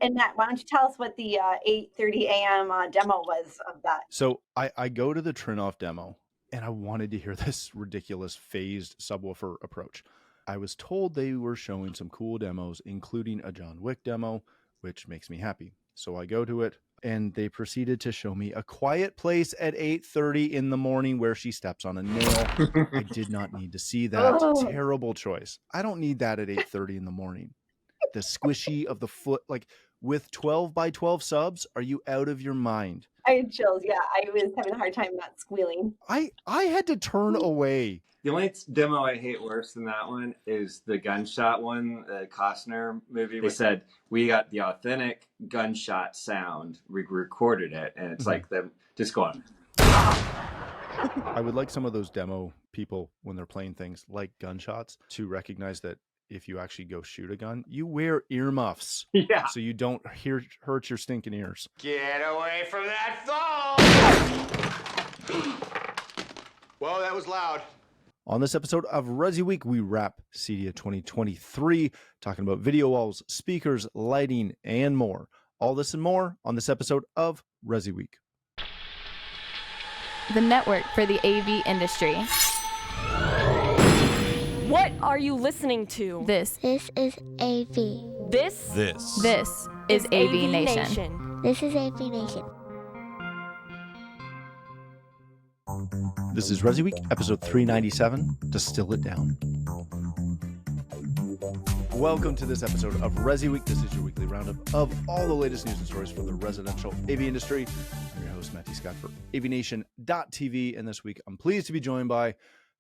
And Matt, why don't you tell us what the 8:30 a.m. Demo was of that? So I go to the Trinoff demo, and I wanted to hear this ridiculous phased subwoofer approach. I was told they were showing some cool demos, including a John Wick demo, which makes me happy. So I go to it, and they proceeded to show me A Quiet Place at 8:30 in the morning where she steps on a nail. I did not need to see that. Oh. Terrible choice. I don't need that at 8:30 in the morning. The squishy of the foot, like with 12 by 12 subs, are you out of your mind? I had chills. Yeah, I was having a hard time not squealing. I had to turn away. The only demo I hate worse than that one is the gunshot one, the Costner movie. They said, we got the authentic gunshot sound. We recorded it, and it's like them just going. I would like some of those demo people, when they're playing things like gunshots, to recognize that if you actually go shoot a gun, you wear earmuffs. Yeah. So you don't hurt your stinking ears. Get away from that phone! Whoa, that was loud. On this episode of ResiWeek, we wrap CEDIA 2023, talking about video walls, speakers, lighting, and more. All this and more on this episode of ResiWeek. The network for the AV industry. What are you listening to? This is AV. This is AVNation. This is AVNation. This is ResiWeek, episode 397, Distill It Down. Welcome to this episode of ResiWeek. This is your weekly roundup of all the latest news and stories from the residential AV industry. I'm your host, Matthew Scott, for AVNation.tv, and this week I'm pleased to be joined by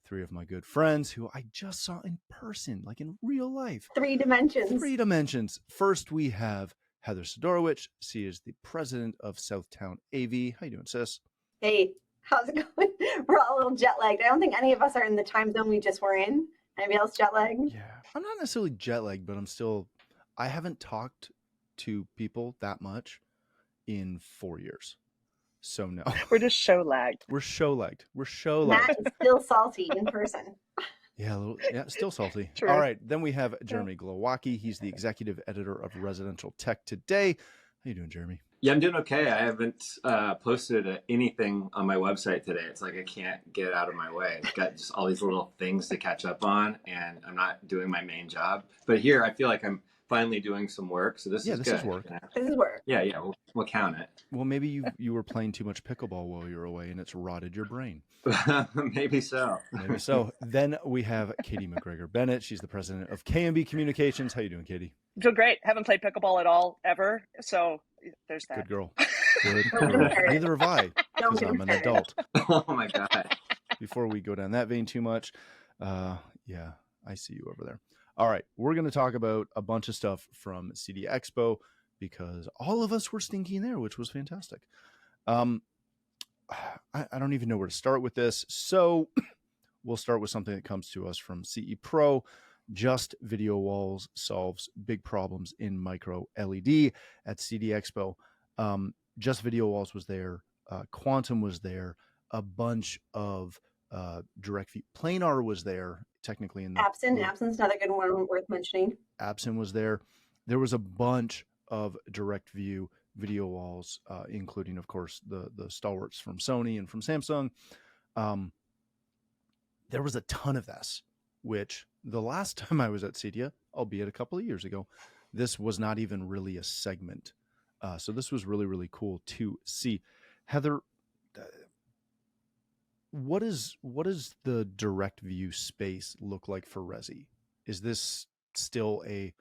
three of my good friends who I just saw in person, like in real life. Three dimensions. First, we have Heather Sidorowicz. She is the president of Southtown AV. How you doing, sis? Hey, how's it going? We're all a little jet lagged. I don't think any of us are in the time zone we just were in. Anybody else jet lagged? Yeah, I'm not necessarily jet lagged, but I haven't talked to people that much in 4 years. So no. We're just show lagged. We're show lagged. Matt is still salty in person. Yeah, still salty. True. All right, then we have Jeremy Glowacki. He's the executive editor of Residential Tech Today. How you doing, Jeremy? Yeah, I'm doing okay. I haven't posted anything on my website today. It's like I can't get out of my way. I've got just all these little things to catch up on, and I'm not doing my main job. But here, I feel like I'm finally doing some work. So this is good. Is work. This is work. Yeah, we'll count it. Well, maybe you were playing too much pickleball while you were away, and it's rotted your brain. Maybe so. Then we have Katye McGregor-Bennett. She's the president of K&B Communications. How you doing, Katye? Feel great. Haven't played pickleball at all ever. So there's that. Good girl. Good girl. Neither have I, because I'm an adult. Oh my God. Before we go down that vein too much, yeah, I see you over there. All right, we're going to talk about a bunch of stuff from CEDIA Expo because all of us were stinking there, which was fantastic. I don't even know where to start with this, so we'll start with something that comes to us from CE Pro. Just Video Walls solves big problems in micro LED at CEDIA Expo. Just Video Walls was there. Quantum was there. A bunch of direct view. Planar was there, technically. In the Abson's another good one worth mentioning. Abson was there. There was a bunch of direct view video walls, including, of course, the stalwarts from Sony and from Samsung. There was a ton of this, which the last time I was at CEDIA, albeit a couple of years ago, this was not even really a segment. So this was really, really cool to see. Heather, what is the direct view space look like for Resi? Is this still a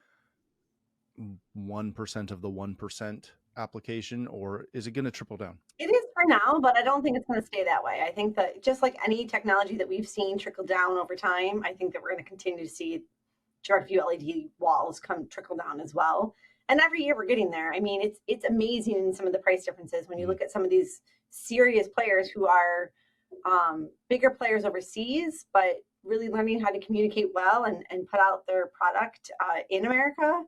1% of the 1% application, or is it going to triple down? It is for now, but I don't think it's going to stay that way. I think that just like any technology that we've seen trickle down over time, I think that we're going to continue to see direct view LED walls trickle down as well. And every year we're getting there. I mean, it's amazing in some of the price differences when you look at some of these serious players who are bigger players overseas, but really learning how to communicate well and put out their product in America.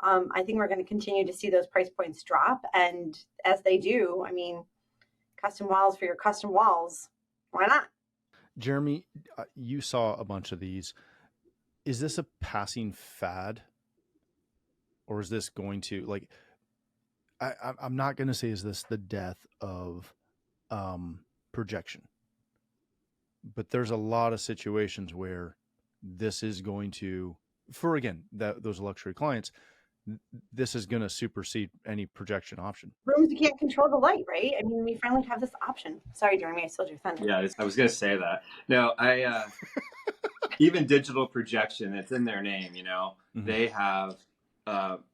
I think we're going to continue to see those price points drop. And as they do, I mean, custom walls for your custom walls, why not? Jeremy, you saw a bunch of these. Is this a passing fad? Or is this going to, like, I'm not going to say is this the death of projection, but there's a lot of situations where this is going to, for again, those luxury clients, this is going to supersede any projection option. Rooms you can't control the light, right? I mean, we finally have this option. Sorry, Jeremy, I stole your thunder. Yeah, I was going to say that. No, even digital projection, it's in their name, you know. Mhm. They have,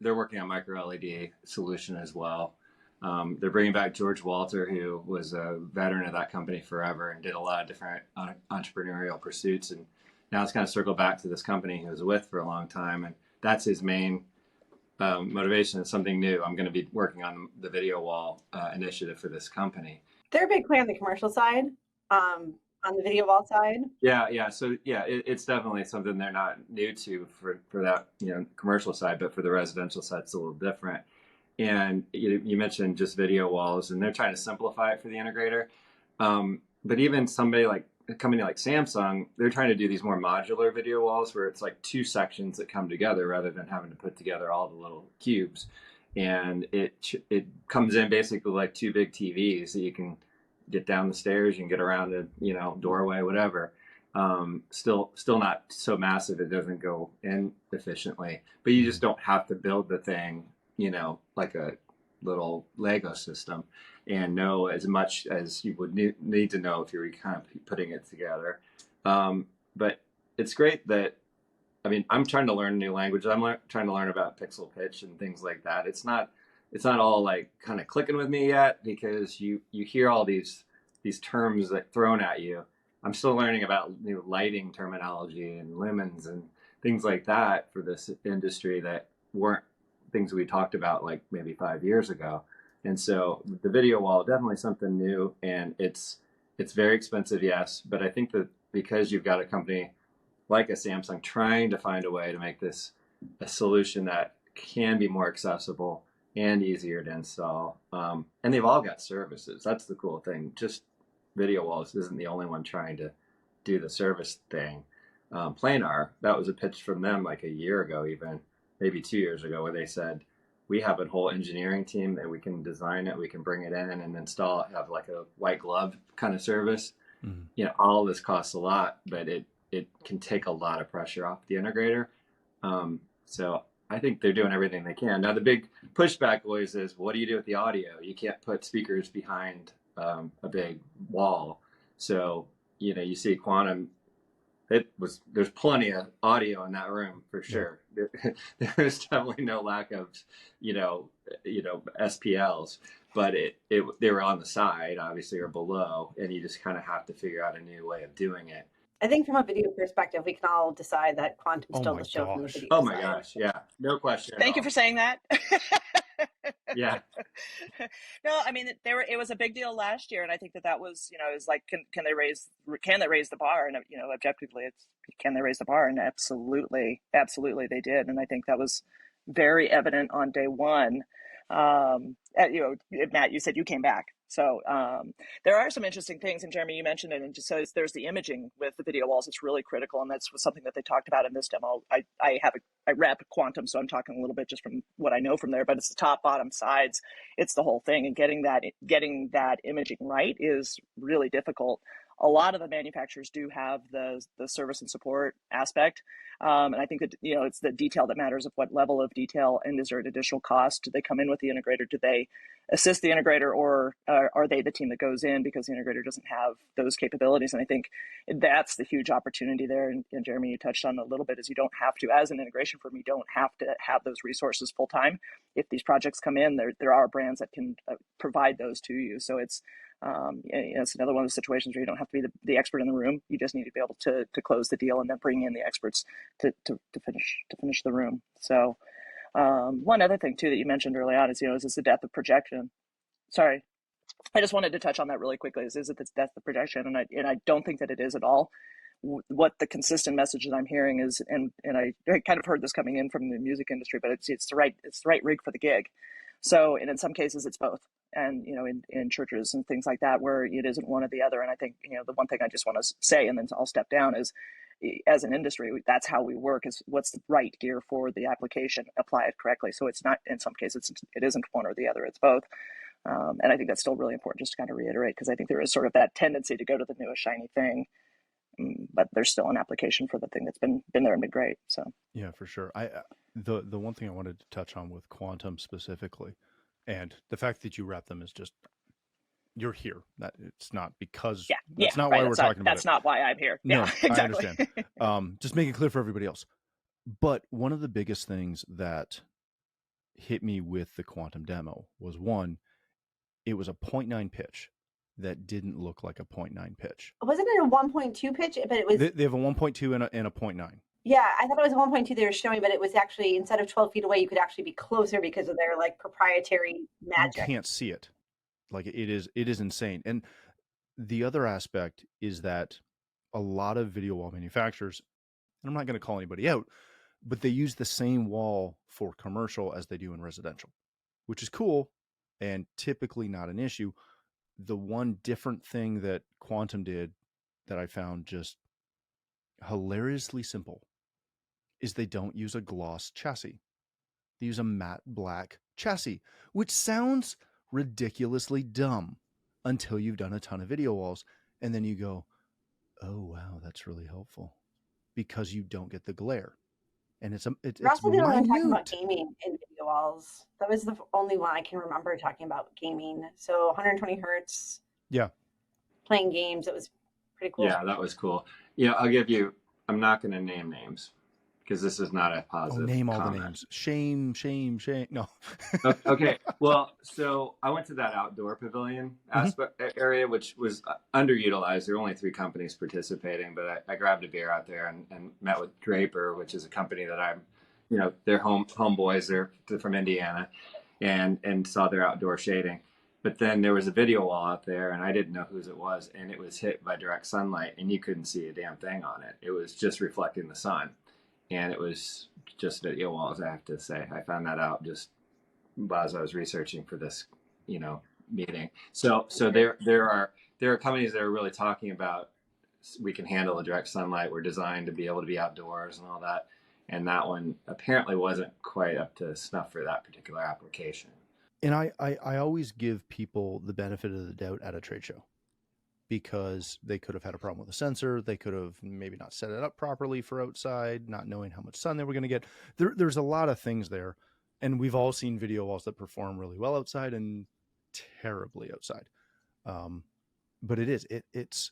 they're working on micro LED solution as well. They're bringing back George Walter, who was a veteran of that company forever and did a lot of different entrepreneurial pursuits. And now it's kind of circled back to this company he was with for a long time. And that's his main motivation. It's something new. I'm going to be working on the video wall initiative for this company. They're a big player on the commercial side, on the video wall side. Yeah. So yeah, it's definitely something they're not new to for that, you know, commercial side, but for the residential side, it's a little different. And you mentioned just video walls, and they're trying to simplify it for the integrator. But even somebody like a company like Samsung, they're trying to do these more modular video walls where it's like two sections that come together rather than having to put together all the little cubes. And it comes in basically like two big TVs that you can get down the stairs, you can get around the, you know, doorway, whatever. Still not so massive it doesn't go in efficiently, but you just don't have to build the thing, you know, like a little Lego system and know as much as you would need to know if you were kind of putting it together. But it's great that, I mean, I'm trying to learn a new language. I'm trying to learn about pixel pitch and things like that. It's not all like kind of clicking with me yet, because you hear all these terms that thrown at you. I'm still learning about new lighting terminology and lumens and things like that for this industry that weren't things we talked about like maybe 5 years ago. And so the video wall, definitely something new, and it's very expensive, yes, but I think that because you've got a company like a Samsung trying to find a way to make this a solution that can be more accessible and easier to install, and they've all got services. That's the cool thing. Just video walls isn't the only one trying to do the service thing. Planar, that was a pitch from them like a year ago, even maybe 2 years ago, where they said, we have a whole engineering team that we can design it, we can bring it in and install it, have like a white glove kind of service. Mm-hmm. You know, all this costs a lot, but it can take a lot of pressure off the integrator. So I think they're doing everything they can. Now, the big pushback always is, what do you do with the audio? You can't put speakers behind a big wall. So, you know, you see Quantum, there's plenty of audio in that room for sure. Yeah. There's definitely no lack of, you know, SPLs, but they were on the side, obviously, or below, and you just kind of have to figure out a new way of doing it. I think from a video perspective, we can all decide that Quantum stole the show from the video Oh my side. gosh, yeah, no question. Thank you for saying that. Yeah. No, I mean, it was a big deal last year, and I think that was, you know, it was like, can they raise the bar? And, you know, objectively, it's, can they raise the bar? And absolutely they did. And I think that was very evident on day one. You know, Matt, you said you came back. So there are some interesting things, and Jeremy, you mentioned it, and just so there's the imaging with the video walls. It's really critical, and that's something that they talked about in this demo. I rep Quantum, so I'm talking a little bit just from what I know from there, but it's the top, bottom, sides. It's the whole thing, and getting that imaging right is really difficult. A lot of the manufacturers do have the service and support aspect. And I think that, you know, it's the detail that matters, of what level of detail, and is there an additional cost? Do they come in with the integrator? Do they assist the integrator, or are they the team that goes in because the integrator doesn't have those capabilities? And I think that's the huge opportunity there. And Jeremy, you touched on a little bit, is you don't have to, as an integration firm, you don't have to have those resources full time. If these projects come in, there are brands that can provide those to you. So it's another one of the situations where you don't have to be the expert in the room. You just need to be able to close the deal and then bring in the experts to finish the room. So one other thing too that you mentioned early on is, you know, is this the death of projection? Sorry, I just wanted to touch on that really quickly. Is it the death of projection? And I don't think that it is at all. What the consistent message that I'm hearing is, and I kind of heard this coming in from the music industry, but it's the right rig for the gig. So, and in some cases it's both. And, you know, in churches and things like that, where it isn't one or the other. And I think, you know, the one thing I just want to say, and then I'll step down, is as an industry, that's how we work, is what's the right gear for the application, apply it correctly. So it's not, in some cases, it isn't one or the other, it's both. And I think that's still really important just to kind of reiterate, because I think there is sort of that tendency to go to the newest shiny thing, but there's still an application for the thing that's been there and been great. So yeah, for sure. The one thing I wanted to touch on with Quantum specifically, and the fact that you wrap them is just, you're here. That it's not because that's not why we're talking about it. That's not why I'm here. No, Yeah, exactly. I understand. Just make it clear for everybody else. But one of the biggest things that hit me with the Quantum demo was, one, it was a 0.9 pitch that didn't look like a 0.9 pitch. Wasn't it a 1.2 pitch? But it was. They have a 1.2 and a 0.9. Yeah, I thought it was 1.2 they were showing, but it was actually, instead of 12 feet away, you could actually be closer because of their like proprietary magic. You can't see it. Like it is insane. And the other aspect is that a lot of video wall manufacturers, and I'm not going to call anybody out, but they use the same wall for commercial as they do in residential, which is cool and typically not an issue. The one different thing that Quantum did that I found just hilariously simple is they don't use a gloss chassis. They use a matte black chassis, which sounds ridiculously dumb until you've done a ton of video walls, and then you go, oh wow, that's really helpful, because you don't get the glare. And it's also the only one talking about minute. gaming in video walls. That was the only one I can remember talking about gaming. So 120 hertz. Yeah. Playing games. It was pretty cool. Yeah, that was cool. I'm not going to name names because this is not a positive name all comment. the names. Shame. No. Okay. Well, so I went to that outdoor pavilion aspect area, which was underutilized. There were only 3 companies participating, but I grabbed a beer out there and met with Draper, which is a company that I'm, they're homeboys. They're from Indiana, and saw their outdoor shading. But then there was a video wall out there, and I didn't know whose it was, and it was hit by direct sunlight, and you couldn't see a damn thing on it. It was just reflecting the sun. And it was just video walls, I have to say. I found that out just as I was researching for this, meeting. So there are companies that are really talking about, we can handle the direct sunlight. We're designed to be able to be outdoors and all that. And that one apparently wasn't quite up to snuff for that particular application. And I always give people the benefit of the doubt at a trade show, because they could have had a problem with the sensor. They could have maybe not set it up properly for outside, not knowing how much sun they were going to get. There's a lot of things there. And we've all seen video walls that perform really well outside and terribly outside. But it's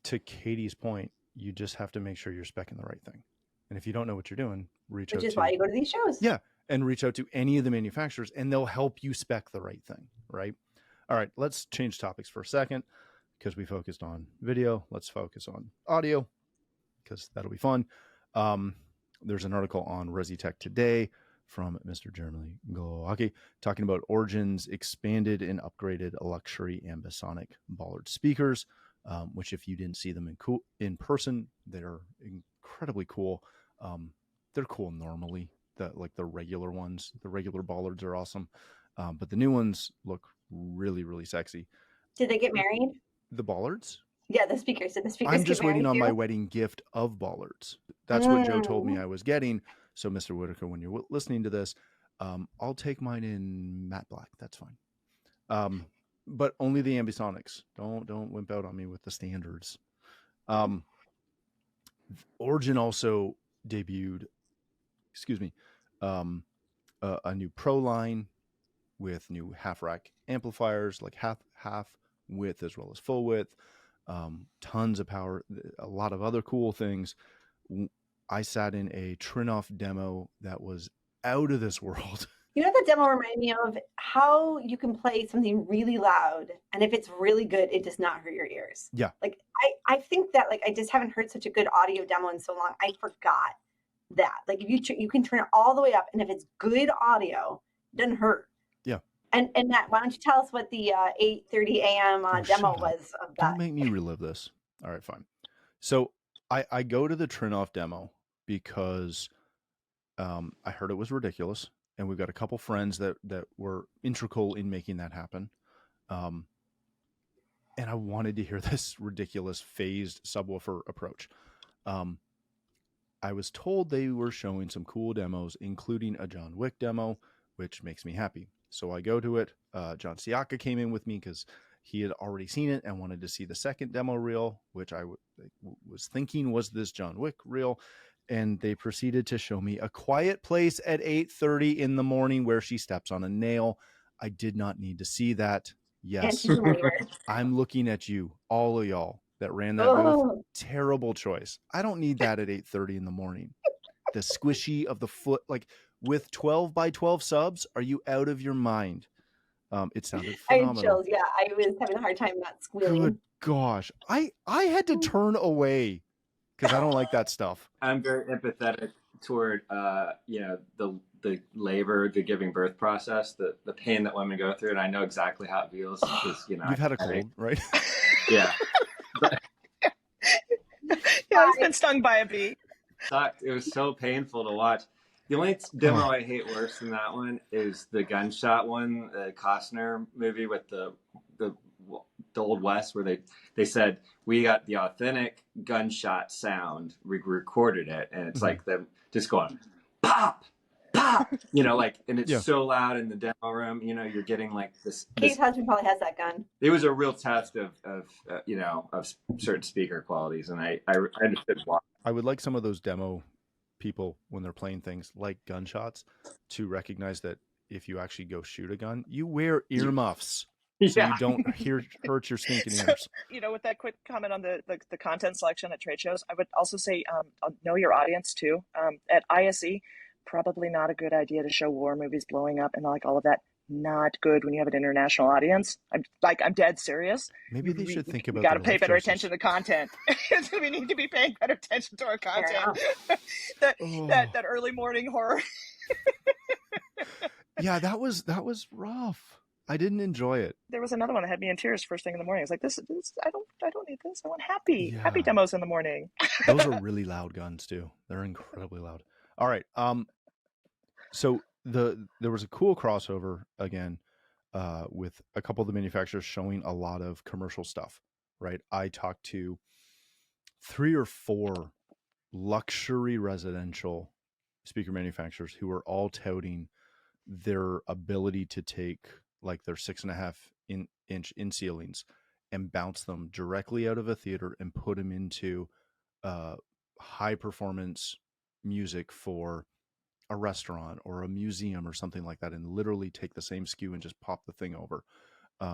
to Katie's point, you just have to make sure you're speccing the right thing. And if you don't know what you're doing, reach out to... Which is why you go to these shows. Yeah. And reach out to any of the manufacturers, and they'll help you spec the right thing, right? All right, let's change topics for a second, because we focused on video. Let's focus on audio, because that'll be fun. There's an article on ResiTech today from Mr. Jeremy Glowacki talking about Origin's expanded and upgraded luxury ambisonic Bollard speakers, which, if you didn't see them in person, they're incredibly cool. They're cool normally. The regular ones, the regular Bollards are awesome. But the new ones look really, really sexy. Did they get married? The Bollards? Yeah, the speakers. Did the speakers I'm just get waiting married on too? my wedding gift of Bollards. That's what Joe told me I was getting. So, Mr. Whitaker, when you're listening to this, I'll take mine in matte black. That's fine. But only the ambisonics. Don't wimp out on me with the standards. Origin also debuted, a new Pro line with new half rack amplifiers, like half width as well as full width, tons of power, a lot of other cool things. I sat in a Trinoff demo that was out of this world. You know what the demo reminded me of? How you can play something really loud, and if it's really good, it does not hurt your ears. Yeah. Like I think that I just haven't heard such a good audio demo in so long. I forgot that. Like if you can turn it all the way up, and if it's good audio, it doesn't hurt. Yeah. And Matt, why don't you tell us what the 8:30 a.m. demo was of that? Don't make me relive this. All right, fine. So I go to the Trinoff demo because I heard it was ridiculous. And we've got a couple friends that were integral in making that happen. And I wanted to hear this ridiculous phased subwoofer approach. I was told they were showing some cool demos, including a John Wick demo, which makes me happy. So I go to it. John Siaka came in with me because he had already seen it and wanted to see the second demo reel, which I was thinking was this John Wick reel. And they proceeded to show me A Quiet Place at 8:30 in the morning where she steps on a nail. I did not need to see that. And Yes, she's a believer. I'm looking at you, all of y'all that ran that booth. Oh, Terrible choice. I don't need that at 8:30 in the morning. The squishy of the foot, like with 12 by 12 subs, are you out of your mind? It sounded I had phenomenal. chills. Yeah, I was having a hard time not squealing. Good gosh. I had to turn away because I don't like that stuff. I'm very empathetic toward the labor, the giving birth process, the pain that women go through, and I know exactly how it feels. Because, You've had a cold, right? Yeah. Yeah, he's been stung by a bee. Sucked. It was so painful to watch. The only demo I hate worse than that one is the gunshot one, the Costner movie with the Old West, where they said we got the authentic gunshot sound. We recorded it, and it's like them just going pop, pop, and it's so loud in the demo room. You're getting like this. Kate's husband probably has that gun. It was a real test of certain speaker qualities, and I understood why. I would like some of those demo people when they're playing things like gunshots to recognize that if you actually go shoot a gun, you wear earmuffs so you don't hurt your stinking ears. With that quick comment on the content selection at trade shows, I would also say know your audience too. At ISE, probably not a good idea to show war movies blowing up and all of that. Not good when you have an international audience. I'm dead serious. Maybe they should think about. We got to pay better attention to content. We need to be paying better attention to our content. that early morning horror. Yeah, that was rough. I didn't enjoy it. There was another one that had me in tears first thing in the morning. I was like, this I don't need this. I want happy demos in the morning. Those are really loud guns too. They're incredibly loud. All right. So there was a cool crossover again with a couple of the manufacturers showing a lot of commercial stuff, right? I talked to 3 or 4 luxury residential speaker manufacturers who are all touting their ability to take like their 6.5 inch in ceilings and bounce them directly out of a theater and put them into high performance music for a restaurant or a museum or something like that, and literally take the same SKU and just pop the thing over,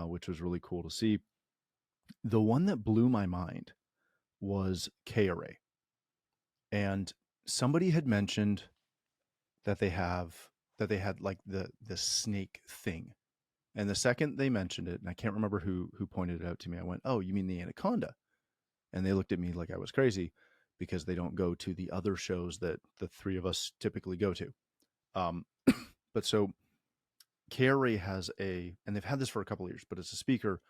which was really cool to see. The one that blew my mind was Katye, and somebody had mentioned that they had like the snake thing, and the second they mentioned it, and I can't remember who pointed it out to me, I went, "Oh, you mean the anaconda?" And they looked at me like I was crazy, because they don't go to the other shows that the 3 of us typically go to. But so Katye has and they've had this for a couple of years, but it's a speaker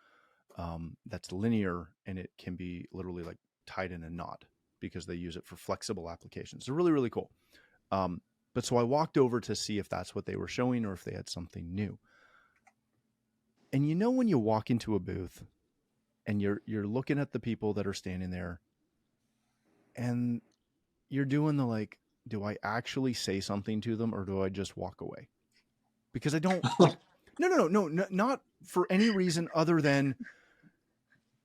that's linear, and it can be literally like tied in a knot because they use it for flexible applications. They're really, really cool. But so I walked over to see if that's what they were showing or if they had something new. And when you walk into a booth and you're looking at the people that are standing there, and you're doing the like, do I actually say something to them or do I just walk away? Because I don't like, no, not for any reason other than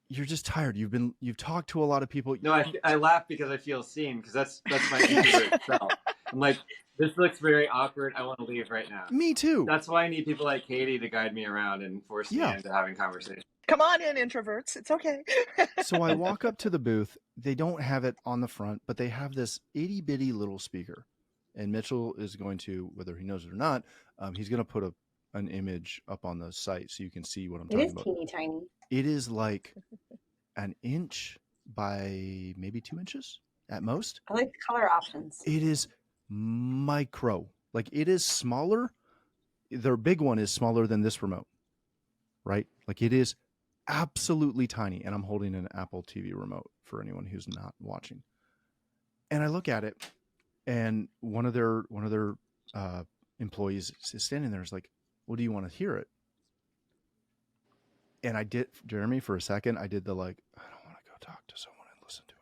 you're just tired. You've talked to a lot of people. No, I laugh because I feel seen, because that's my introvert self. I'm like, this looks very awkward. I want to leave right now. Me too. That's why I need people like Katie to guide me around and force me into having conversations. Come on in, introverts. It's okay. So I walk up to the booth. They don't have it on the front, but they have this itty bitty little speaker. And Mitchell is going to, whether he knows it or not, he's going to put an image up on the site so you can see what I'm talking about. It is teeny tiny. It is like an inch by maybe 2 inches at most. I like the color options. It is micro. Like, it is smaller. Their big one is smaller than this remote, right? Like, it is absolutely tiny. And I'm holding an Apple TV remote for anyone who's not watching. And I look at it, and one of their employees is standing there. Is like, "Well, do you want to hear it?" And I did, Jeremy, for a second, I did the like, I don't want to go talk to someone and listen to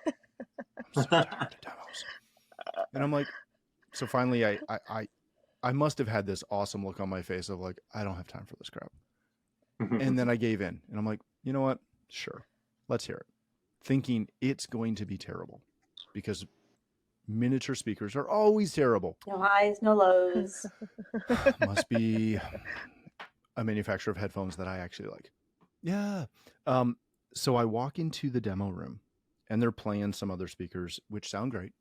it. I'm so tired of demos. And I'm like, so finally I must have had this awesome look on my face of like, I don't have time for this crap. And then I gave in and I'm like, you know what? Sure. Let's hear it. Thinking it's going to be terrible because miniature speakers are always terrible. No highs, no lows. Must be a manufacturer of headphones that I actually like. Yeah. So I walk into the demo room and they're playing some other speakers, which sound great.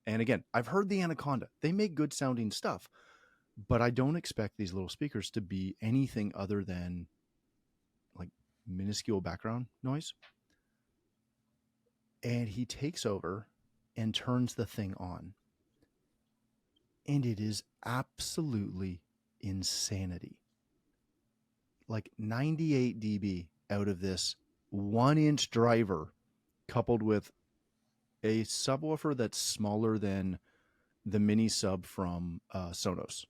And again, I've heard the Anaconda. They make good sounding stuff, but I don't expect these little speakers to be anything other than like minuscule background noise. And he takes over and turns the thing on. And it is absolutely insanity. Like 98 dB out of this 1-inch driver coupled with a subwoofer that's smaller than the mini sub from Sonos,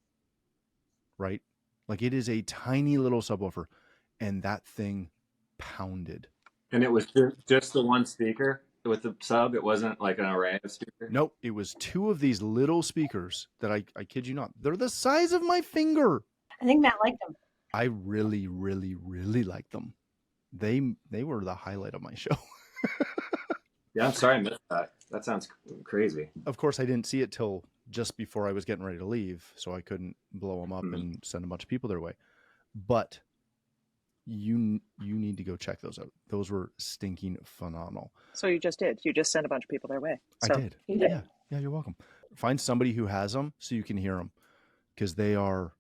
right? Like it is a tiny little subwoofer and that thing pounded. And it was just the one speaker with the sub. It wasn't like an array of speakers. Nope. It was two of these little speakers that I kid you not, they're the size of my finger. I think Matt liked them. I really, really, really liked them. They were the highlight of my show. Yeah, I'm sorry I missed that. That sounds crazy. Of course, I didn't see it till just before I was getting ready to leave, so I couldn't blow them up and send a bunch of people their way. But you need to go check those out. Those were stinking phenomenal. So you just did. You just sent a bunch of people their way. So. I did. Yeah, you're welcome. Find somebody who has them so you can hear them because they are.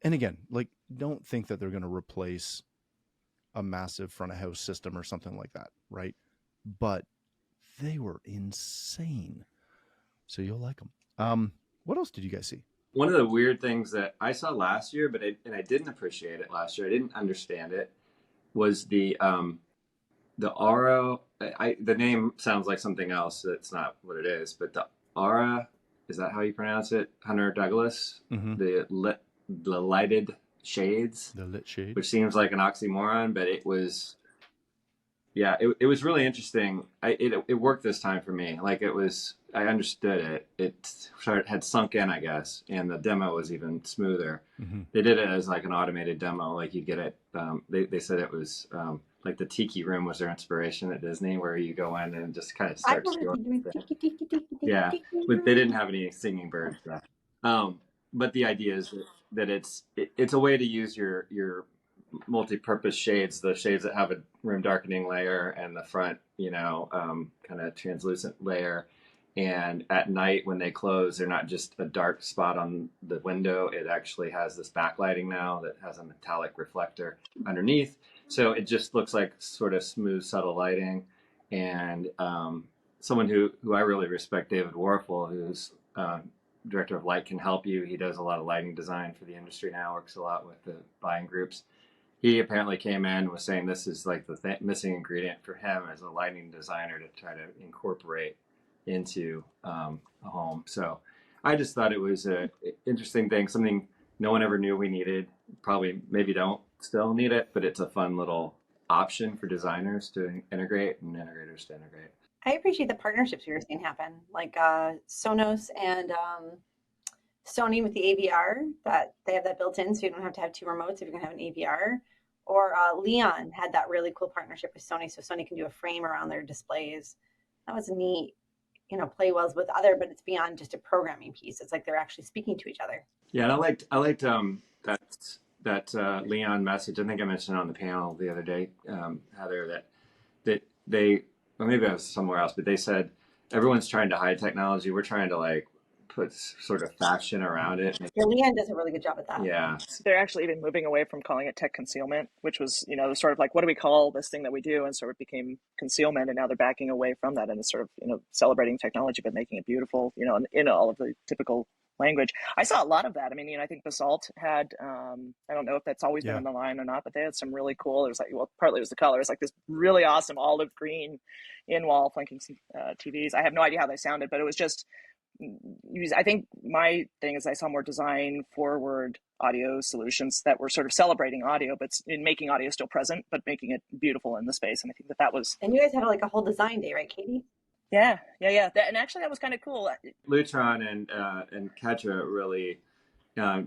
And again, like, don't think that they're going to replace a massive front of house system or something like that, right? But they were insane. So you'll like them. What else did you guys see? One of the weird things that I saw last year, and I didn't appreciate it last year, I didn't understand it, was the Aura. The name sounds like something else. That's not what it is. But the Aura, is that how you pronounce it? Hunter Douglas, the lighted shades, the lit shade, which seems like an oxymoron, but it was. Yeah, it was really interesting. It worked this time for me. Like I understood it. It had sunk in, I guess, and the demo was even smoother. They did it as like an automated demo, like you get it. They said it was like the Tiki Room was their inspiration at Disney, where you go in and just kind of start. Yeah, but they didn't have any singing birds. But the idea is that it's a way to use your multi-purpose shades, the shades that have a room darkening layer and the front, kind of translucent layer. And at night when they close, they're not just a dark spot on the window. It actually has this backlighting now that has a metallic reflector underneath. So it just looks like sort of smooth, subtle lighting. And someone who I really respect, David Warfel, who's director of light, can help you. He does a lot of lighting design for the industry now, works a lot with the buying groups. He apparently came in and was saying this is like the missing ingredient for him as a lighting designer to try to incorporate into a home. So I just thought it was an interesting thing, something no one ever knew we needed. Probably maybe don't still need it, but it's a fun little option for designers to integrate and integrators to integrate. I appreciate the partnerships we were seeing happen, like Sonos and Sony with the AVR, that they have that built in, so you don't have to have two remotes if you're gonna have an AVR. Or Leon had that really cool partnership with Sony, so Sony can do a frame around their displays. That was neat. Play wells with other, but it's beyond just a programming piece. It's like they're actually speaking to each other. Yeah, and I liked that Leon message. I think I mentioned on the panel the other day, Heather, that they, or maybe I was somewhere else, but they said everyone's trying to hide technology. We're trying to like put sort of fashion around it. Yeah, Leon does a really good job at that. Yeah. They're actually even moving away from calling it tech concealment, which was, sort of like, what do we call this thing that we do? And so it became concealment. And now they're backing away from that and it's sort of, celebrating technology, but making it beautiful, in all of the typical language. I saw a lot of that. I mean, I think Basalt had, I don't know if that's always been on the line or not, but they had some really cool, there's like, well, partly it was the color. It's like this really awesome olive green in-wall flanking TVs. I have no idea how they sounded, but it was just, I think my thing is I saw more design forward audio solutions that were sort of celebrating audio, but in making audio still present, but making it beautiful in the space. And I think that was. And you guys had like a whole design day, right, Katie? Yeah. And actually, that was kind of cool. Lutron and Katye really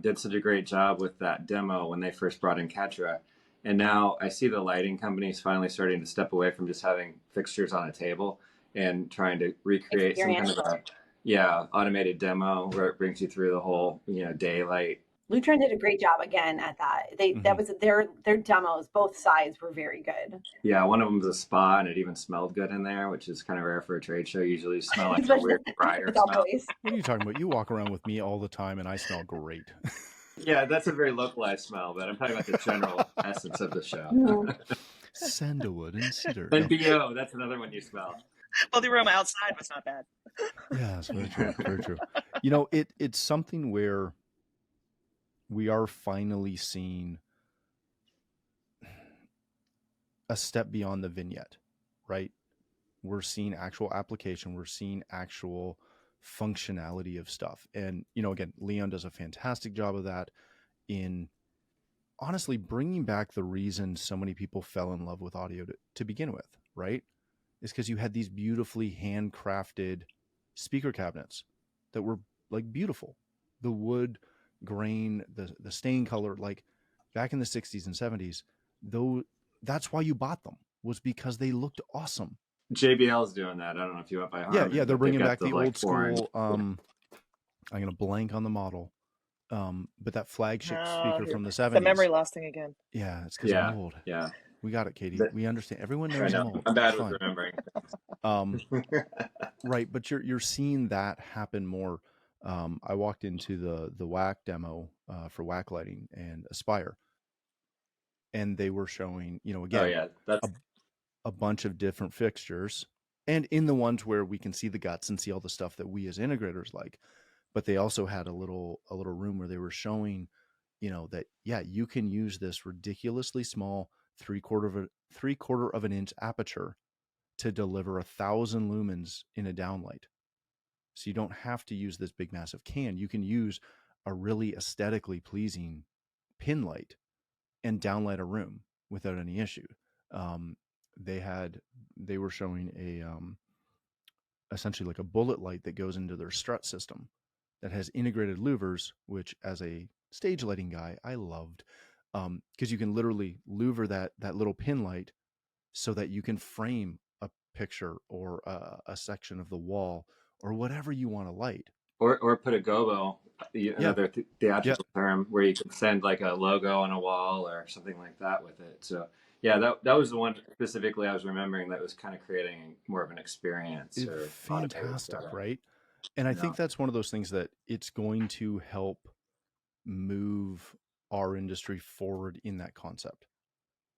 did such a great job with that demo when they first brought in Katye. And now I see the lighting companies finally starting to step away from just having fixtures on a table and trying to recreate some kind of automated demo where it brings you through the whole, daylight. Lutron did a great job again at that. That was their demos. Both sides were very good. Yeah, one of them was a spa, and it even smelled good in there, which is kind of rare for a trade show. Usually, you smell like a weird fryer Without smell. voice. What are you talking about? You walk around with me all the time, and I smell great. Yeah, that's a very localized smell, but I'm talking about the general essence of the show. Sandalwood and cedar. And BO, that's another one you smell. Well, the aroma outside was not bad. Yeah, that's very true. Very true. It's something where we are finally seeing a step beyond the vignette, right? We're seeing actual application. We're seeing actual functionality of stuff. And, again, Leon does a fantastic job of that in honestly bringing back the reason so many people fell in love with audio to begin with, right? Is because you had these beautifully handcrafted speaker cabinets that were like beautiful. The wood grain, the stain color, like back in the 60s and 70s, though, that's why you bought them, was because they looked awesome. JBL's doing that. I don't know if you went by Harman. Yeah, they're bringing back the like, old school. I'm going to blank on the model, but that flagship speaker from the 70s. The memory loss thing again. Yeah, it's because I'm old. Yeah, we got it, Katie. We understand. Everyone knows I'm old. I'm bad with remembering. Right, but you're seeing that happen more. I walked into the WAC demo for WAC lighting and Aspire, and they were showing, again, that's a bunch of different fixtures, and in the ones where we can see the guts and see all the stuff that we as integrators like, but they also had a little room where they were showing, that you can use this ridiculously small 3/4 of an inch aperture to deliver 1,000 lumens in a downlight. So you don't have to use this big massive can. You can use a really aesthetically pleasing pin light and downlight a room without any issue. They were showing essentially like a bullet light that goes into their strut system that has integrated louvers, which as a stage lighting guy, I loved, because you can literally louver that little pin light so that you can frame a picture or a section of the wall or whatever you want to light. Or put a gobo, another theatrical term, where you can send like a logo on a wall or something like that with it. So yeah, that was the one specifically I was remembering that was kind of creating more of an experience. It's fantastic, right? And I think that's one of those things that it's going to help move our industry forward in that concept,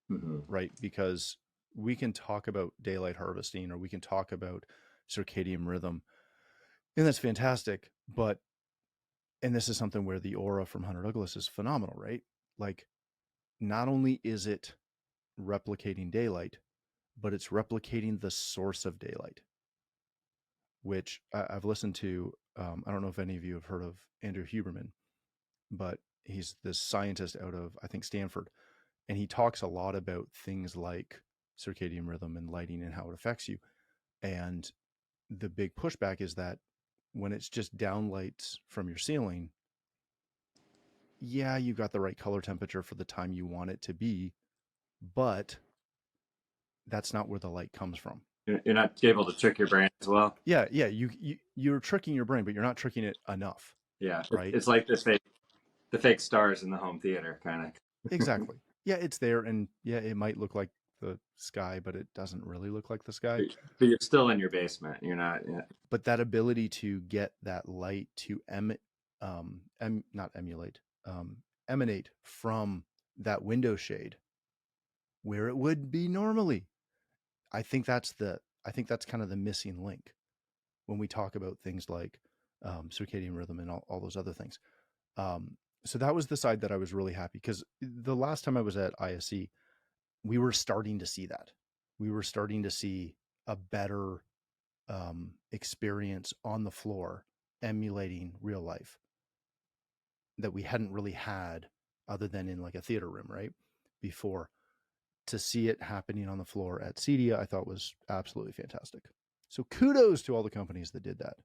right? Because we can talk about daylight harvesting or we can talk about circadian rhythm, and that's fantastic. And this is something where the aura from Hunter Douglas is phenomenal, right? Like, not only is it replicating daylight, but it's replicating the source of daylight, which I've listened to. I don't know if any of you have heard of Andrew Huberman, but he's this scientist out of, I think, Stanford. And he talks a lot about things like circadian rhythm and lighting and how it affects you. And the big pushback is that when it's just downlights from your ceiling, you got the right color temperature for the time you want it to be, but that's not where the light comes from. You're not able to trick your brain as well. Yeah. You're tricking your brain, but you're not tricking it enough. Yeah, right. It's like the fake stars in the home theater, kind of. Exactly. Yeah, it's there, and it might look like the sky, but it doesn't really look like the sky. But you're still in your basement. You're not. Yeah. But that ability to get that light to emanate from that window shade where it would be normally. I think that's kind of the missing link when we talk about things like circadian rhythm and all those other things. So that was the side that I was really happy, because the last time I was at ISE, we were starting to see that. We were starting to see a better experience on the floor emulating real life that we hadn't really had other than in like a theater room, right? Before. To see it happening on the floor at CEDIA, I thought was absolutely fantastic. So kudos to all the companies that did that,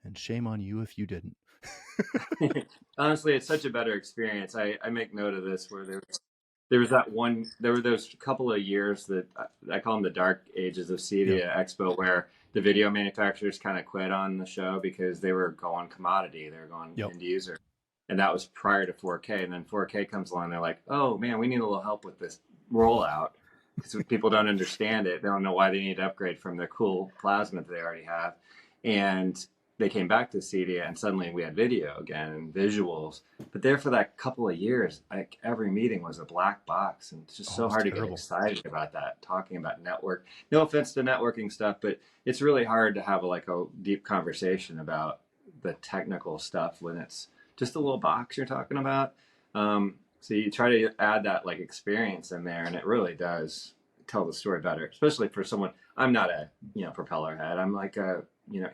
and shame on you if you didn't. Honestly, it's such a better experience. I make note of this where there was that one, there were those couple of years that I call them the dark ages of CEDIA Expo, where the video manufacturers kind of quit on the show because they were going commodity, they were going end user. And that was prior to 4K. And then 4K comes along, they're like, oh man, we need a little help with this rollout because people don't understand it. They don't know why they need to upgrade from their cool plasma that they already have. And they came back to CEDIA and suddenly we had video again and visuals. But there for that couple of years, like every meeting was a black box, and it's just so hard to get excited about that, talking about network. No offense to networking stuff, but it's really hard to have like a deep conversation about the technical stuff when it's just a little box you're talking about. So you try to add that like experience in there, and it really does tell the story better, especially for someone. I'm not a propeller head. I'm like a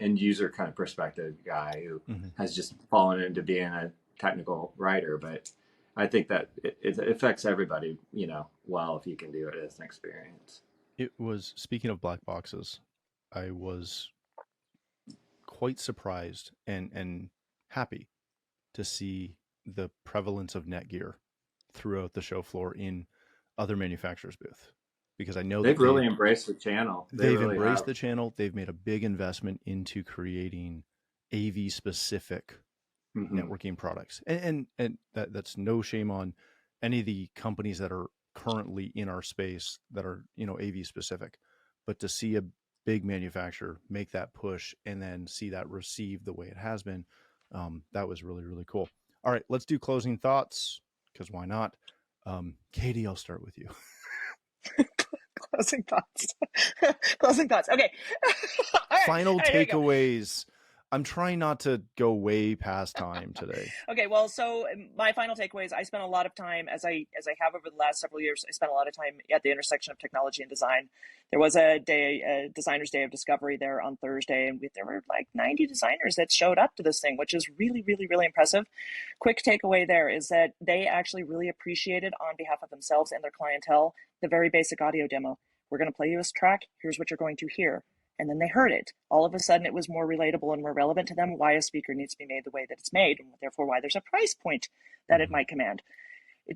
end user kind of perspective guy who has just fallen into being a technical writer. But I think that it affects everybody, well, if you can do it as an experience. It was, speaking of black boxes, I was quite surprised and happy to see the prevalence of Netgear throughout the show floor in other manufacturers' booth, because I know they've really embraced the channel. They've really embraced the channel. They've made a big investment into creating AV specific networking products, and that's no shame on any of the companies that are currently in our space that are AV specific, but to see a big manufacturer make that push and then see that received the way it has been, that was really, really cool. All right, let's do closing thoughts, because why not? Katie, I'll start with you. Closing thoughts. Closing thoughts. Okay. Right. Final takeaways. I'm trying not to go way past time today. Okay, well, so my final takeaways, I spent a lot of time, as I have over the last several years, I spent a lot of time at the intersection of technology and design. There was a Designer's Day of Discovery there on Thursday, and there were like 90 designers that showed up to this thing, which is really, really, really impressive. Quick takeaway there is that they actually really appreciated, on behalf of themselves and their clientele, the very basic audio demo. We're going to play you this track. Here's what you're going to hear. And then they heard it. All of a sudden, it was more relatable and more relevant to them why a speaker needs to be made the way that it's made, and therefore why there's a price point that it might command.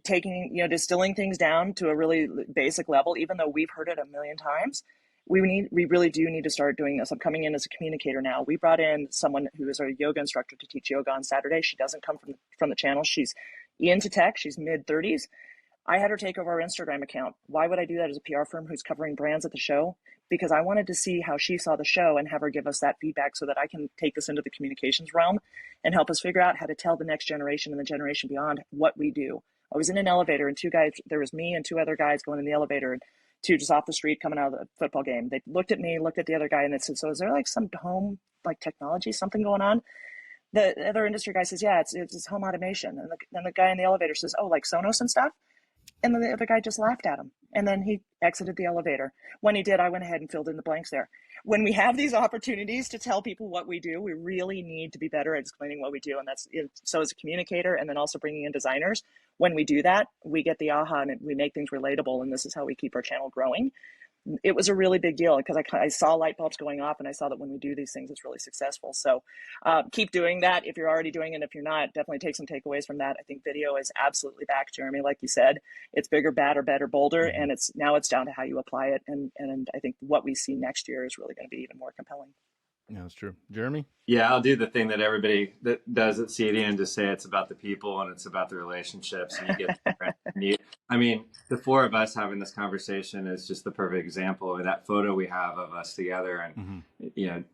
Distilling things down to a really basic level, even though we've heard it a million times, we really do need to start doing this. I'm coming in as a communicator now. We brought in someone who is a yoga instructor to teach yoga on Saturday. She doesn't come from the channel. She's into tech. She's mid-30s. I had her take over our Instagram account. Why would I do that as a PR firm who's covering brands at the show? Because I wanted to see how she saw the show and have her give us that feedback so that I can take this into the communications realm and help us figure out how to tell the next generation and the generation beyond what we do. I was in an elevator and two guys, there was me and two other guys going in the elevator, and two just off the street coming out of the football game. They looked at me, looked at the other guy, and they said, so is there like some home like technology, something going on? The other industry guy says, yeah, it's home automation. And then the guy in the elevator says, oh, like Sonos and stuff? And then the other guy just laughed at him. And then he exited the elevator. When he did, I went ahead and filled in the blanks there. When we have these opportunities to tell people what we do, we really need to be better at explaining what we do. And that's it. So as a communicator, and then also bringing in designers, when we do that, we get the aha and we make things relatable. And this is how we keep our channel growing. It was a really big deal because I saw light bulbs going off, and I saw that when we do these things, it's really successful. So keep doing that if you're already doing it. If you're not, definitely take some takeaways from that. I think video is absolutely back, Jeremy. Like you said, it's bigger, badder, better, bolder, and it's down to how you apply it. And I think what we see next year is really going to be even more compelling. Yeah, that's true. Jeremy? Yeah, I'll do the thing that everybody that does at CEDIA and just say it's about the people and it's about the relationships. And you get I mean, the four of us having this conversation is just the perfect example of that photo we have of us together. And,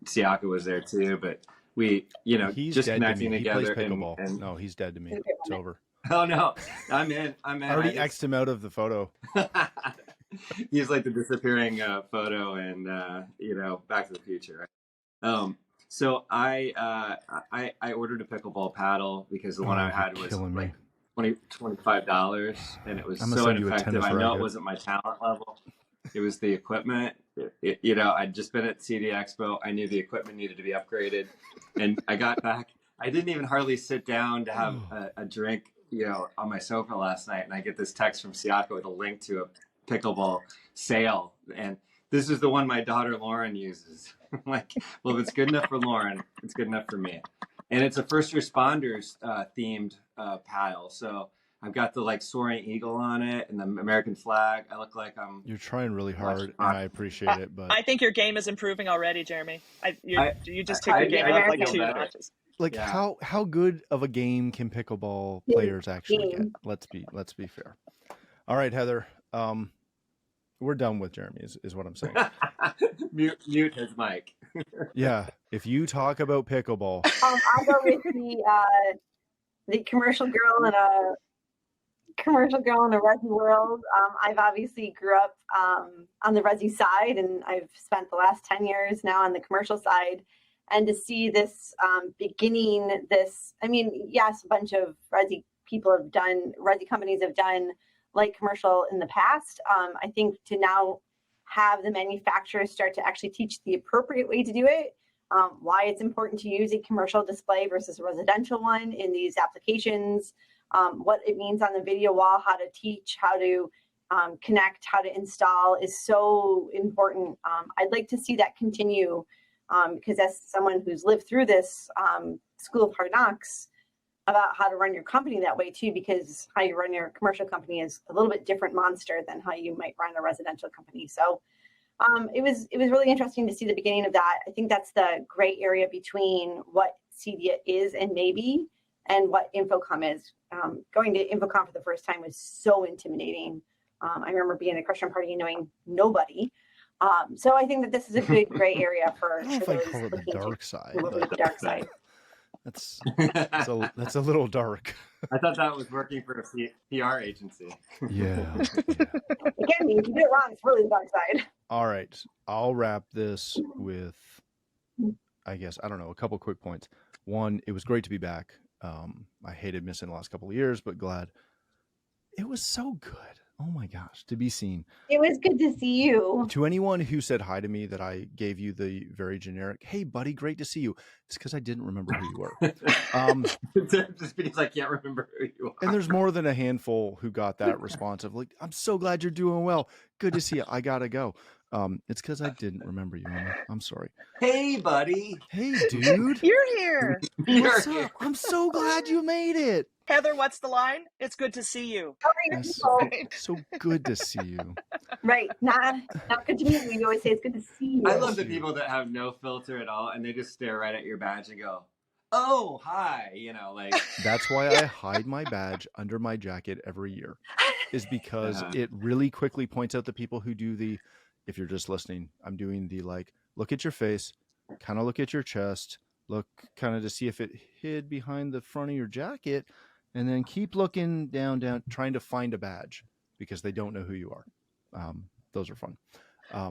Siaka was there too, but we, he's just dead connecting to me. together. He plays pickleball. No, he's dead to me. It's over. Oh, no, I'm in. I already X'd him out of the photo. He's like the disappearing photo and, Back to the Future, right? So I ordered a pickleball paddle because the one I had was like $25, and it was so ineffective. I know it wasn't my talent level. It was the equipment. I'd just been at CEDIA Expo. I knew the equipment needed to be upgraded, and I got back. I didn't even hardly sit down to have a drink, on my sofa last night, and I get this text from Siaka with a link to a pickleball sale, and this is the one my daughter Lauren uses. I'm like, well, if it's good enough for Lauren, it's good enough for me. And it's a first responders themed paddle. So I've got the like soaring eagle on it and the American flag. I look like I'm. You're trying really hard, and I appreciate it, but I think your game is improving already, Jeremy. You just took I- your game I up like feel 2 better. notches. like Yeah. how good of a game can pickleball Good players actually get? game. Let's be fair. All right, Heather. We're done with Jeremy is what I'm saying. mute his mic. Yeah, if you talk about pickleball, I'll go with the commercial girl in a resi world. I've obviously grew up on the resi side, and I've spent the last 10 years now on the commercial side. And to see this beginning, I mean, yes, a bunch of resi companies have done light commercial in the past. I think to now have the manufacturers start to actually teach the appropriate way to do it, why it's important to use a commercial display versus a residential one in these applications, what it means on the video wall, how to teach, how to connect, how to install is so important. I'd like to see that continue because as someone who's lived through this school of hard knocks about how to run your company that way too, because how you run your commercial company is a little bit different monster than how you might run a residential company. So it was really interesting to see the beginning of that. I think that's the gray area between what CEDIA is and maybe and what InfoComm is. Going to InfoComm for the first time was so intimidating. I remember being at a Christian party and knowing nobody. So I think that this is a good gray area for I don't know if I those call it the looking to dark side, move but the dark side. that's a little dark. I thought that was working for a PR agency. Yeah. Again, if you do it wrong, it's really the dark side. All right. I'll wrap this with, I guess, I don't know, a couple quick points. One, it was great to be back. I hated missing the last couple of years, but glad. It was so good. Oh my gosh, to be seen. It was good to see you. To anyone who said hi to me that I gave you the very generic, hey buddy, great to see you. It's because I didn't remember who you were. Just because I can't remember who you are. And there's more than a handful who got that response of like, I'm so glad you're doing well. Good to see you. I gotta go. It's because I didn't remember you, Emma. I'm sorry. Hey, buddy. Hey, dude. You're here. What's up? I'm so glad you made it. Heather, what's the line? It's good to see you. Yes, so good to see you. Right. Not good to meet you. You always say it's good to see you. I love the people that have no filter at all, and they just stare right at your badge and go, "Oh, hi," like. That's why I hide my badge under my jacket every year, is because it really quickly points out the people who do the, if you're just listening, I'm doing the like, look at your face, kind of look at your chest, look kind of to see if it hid behind the front of your jacket, and then keep looking down, trying to find a badge because they don't know who you are. Those are fun.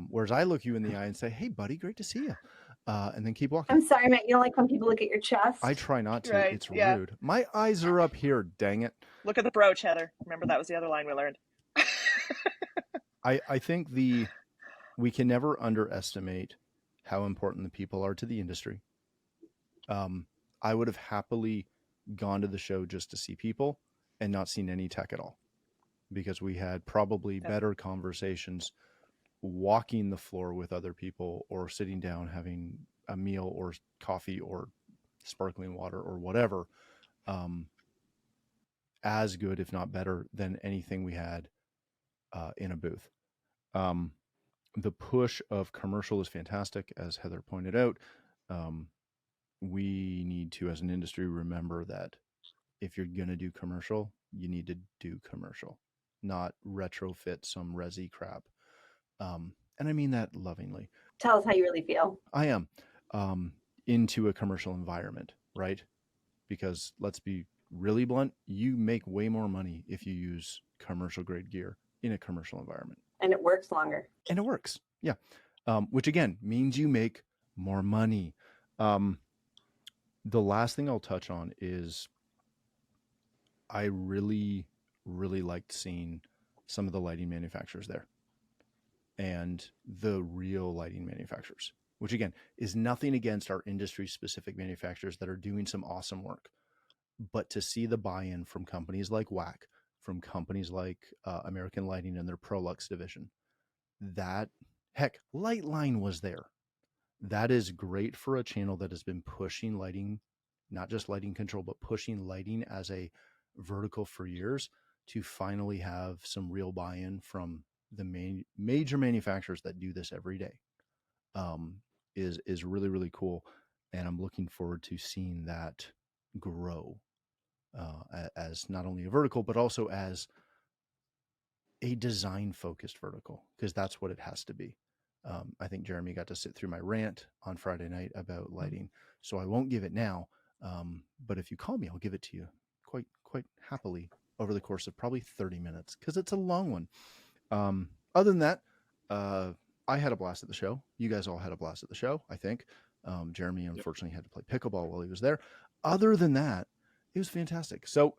Whereas I look you in the eye and say, hey, buddy, great to see you. And then keep walking. I'm sorry, Matt. You don't like when people look at your chest? I try not to. Right, It's yeah. rude. My eyes are up here, dang it. Look at the brooch, Heather. Remember that was the other line we learned. I think we can never underestimate how important the people are to the industry. I would have happily gone to the show just to see people and not seen any tech at all, because we had probably better conversations walking the floor with other people or sitting down having a meal or coffee or sparkling water or whatever, as good, if not better, than anything we had in a booth. The push of commercial is fantastic, as Heather pointed out. We need to, as an industry, remember that if you're going to do commercial, you need to do commercial, not retrofit some resi crap. And I mean that lovingly. Tell us how you really feel. I am into a commercial environment, right? Because let's be really blunt, you make way more money if you use commercial grade gear in a commercial environment. And it works longer. And it works. Yeah. Which again means you make more money. The last thing I'll touch on is I really, really liked seeing some of the lighting manufacturers there and the real lighting manufacturers, which again is nothing against our industry specific manufacturers that are doing some awesome work. But to see the buy-in from companies like WAC, from companies like American Lighting and their ProLux division, that Heck, Lightline was there. That is great for a channel that has been pushing lighting, not just lighting control, but pushing lighting as a vertical for years, to finally have some real buy-in from the major manufacturers that do this every day. Is really, really cool. And I'm looking forward to seeing that grow as not only a vertical, but also as a design focused vertical, because that's what it has to be. I think Jeremy got to sit through my rant on Friday night about lighting, so I won't give it now. But if you call me, I'll give it to you quite happily over the course of probably 30 minutes, because it's a long one. Other than that, I had a blast at the show. You guys all had a blast at the show, I think. Jeremy unfortunately had to play pickleball while he was there. Other than that, it was fantastic. So,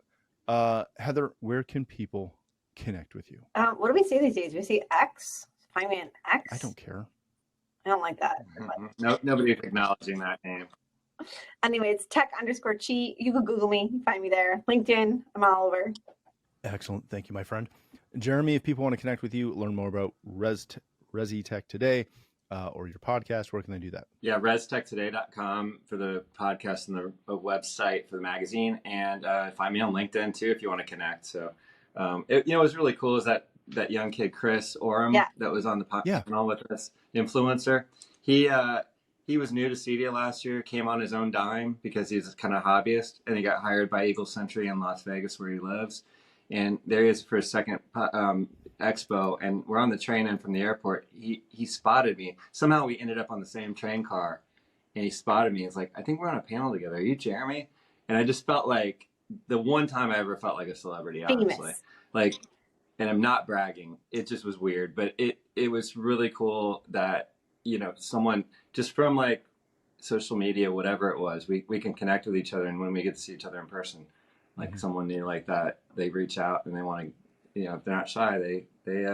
Heather, where can people connect with you? What do we say these days? We say X? Find me an X? I don't care. I don't like that. No, nobody's acknowledging that name. Anyway, it's tech_cheat. You can Google me. Find me there. LinkedIn. I'm all over. Excellent. Thank you, my friend. Jeremy, if people want to connect with you, learn more about Resi Tech Today or your podcast, where can they do that? Yeah, restechtoday.com for the podcast and the website for the magazine. And find me on LinkedIn, too, if you want to connect. So, it was really cool is that young kid, Chris Oram, that was on the podcast with us, the influencer. He was new to CEDIA last year, came on his own dime because he's kind of hobbyist, and he got hired by Eagle Century in Las Vegas, where he lives. And there he is for his second expo, and we're on the train in from the airport. He spotted me. Somehow we ended up on the same train car, and he spotted me. He's like, I think we're on a panel together. Are you Jeremy? And I just felt like the one time I ever felt like a celebrity, honestly. Like, and I'm not bragging. It just was weird, but it was really cool that, someone just from like social media, whatever it was, we can connect with each other. And when we get to see each other in person, like someone new like that, they reach out and they want to, if they're not shy, they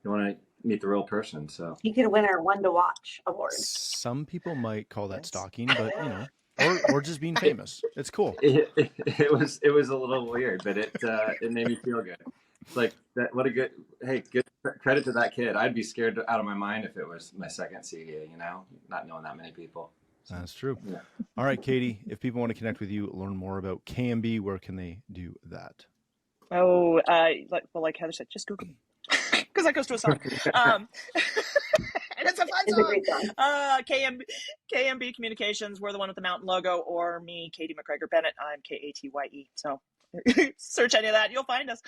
want to meet the real person. So he could win our One to Watch award. Some people might call that stalking, but or just being famous. It's cool. It was a little weird, but it made me feel good. It's like that. What a good credit to that kid. I'd be scared out of my mind if it was my second CEDIA, not knowing that many people. So, that's true. Yeah. All right, Katie, if people want to connect with you, learn more about KMB, where can they do that? Oh, like Heather said, just Google me. Because that goes to a song. And it's a fun song. A great song. KMB Communications, we're the one with the mountain logo, or me, Katie McGregor-Bennett. I'm Katye. So search any of that, you'll find us.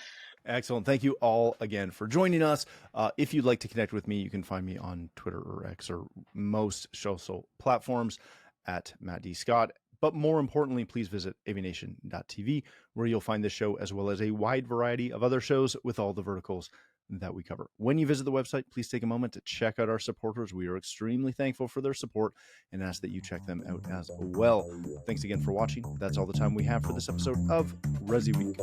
Excellent. Thank you all again for joining us. If you'd like to connect with me, you can find me on Twitter or X or most social platforms at Matt D. Scott. But more importantly, please visit AVNation.tv, where you'll find this show as well as a wide variety of other shows with all the verticals that we cover. When you visit the website, please take a moment to check out our supporters. We are extremely thankful for their support and ask that you check them out as well. Thanks again for watching. That's all the time we have for this episode of ResiWeek.